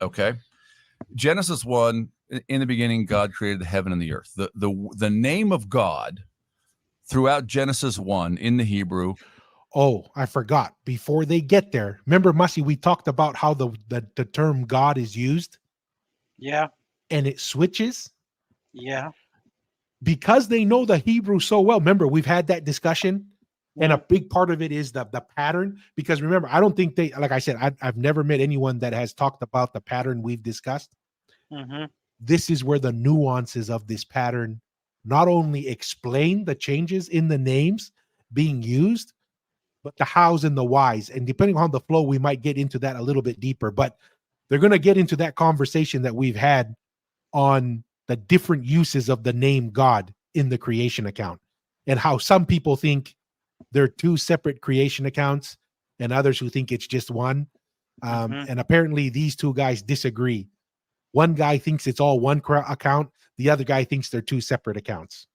Okay. Genesis 1, in the beginning, God created the heaven and the earth. The name of God throughout Genesis 1 in the Hebrew. Oh, I forgot. Before they get there, remember, Mussy, we talked about how the term God is used. Yeah. And it switches. Yeah. Because they know the Hebrew so well. Remember, we've had that discussion. Yeah. And a big part of it is the pattern. Because remember, I don't think they, like I said, I've never met anyone that has talked about the pattern we've discussed. Mm-hmm. This is where the nuances of this pattern not only explain the changes in the names being used, but the hows and the whys. And depending on the flow, we might get into that a little bit deeper. But they're going to get into that conversation that we've had on the different uses of the name God in the creation account, and how some people think they're two separate creation accounts and others who think it's just one. And apparently these two guys disagree. One guy thinks it's all one account. The other guy thinks they're two separate accounts.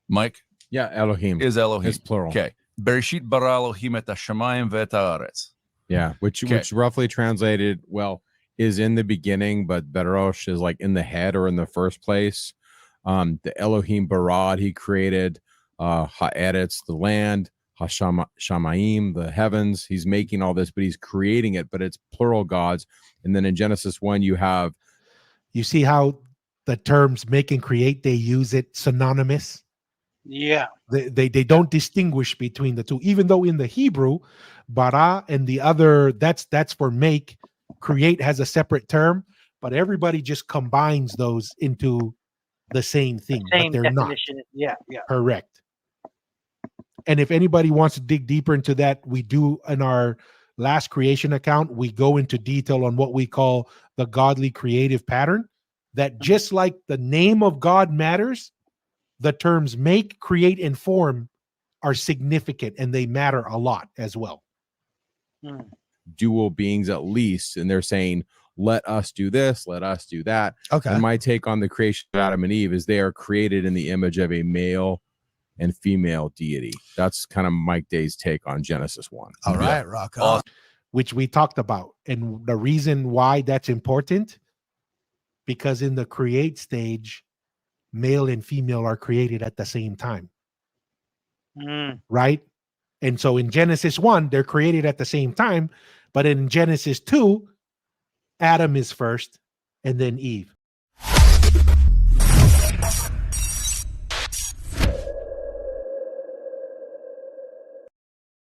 Mike? Yeah, Elohim. Is Elohim. It's plural. Okay. Bereshit bara Elohim et hashamayim ve'et haaretz. Yeah, which roughly translated, well, is in the beginning, but Berosh is like in the head or in the first place. The Elohim Barad, he created Ha'eretz, the land, Hashamayim, the heavens. He's making all this, but he's creating it, but it's plural gods. And then in Genesis 1, you see how the terms make and create, they use it synonymous. Yeah. They don't distinguish between the two, even though in the Hebrew, bara and the other, that's for make, create has a separate term, but everybody just combines those into the same thing, but they're definition. Not. Yeah. Correct. And if anybody wants to dig deeper into that, we do in our last creation account, we go into detail on what we call the godly creative pattern, that just like the name of God matters, the terms make, create, and form are significant, and they matter a lot as well. Dual beings at least, and they're saying, let us do this, let us do that. Okay. And my take on the creation of Adam and Eve is they are created in the image of a male and female deity. That's kind of Mike Day's take on Genesis 1. All right, rock on. Which we talked about. And the reason why that's important, because in the create stage, male and female are created at the same time. Right? And so in Genesis 1, they're created at the same time. But in Genesis 2, Adam is first and then Eve.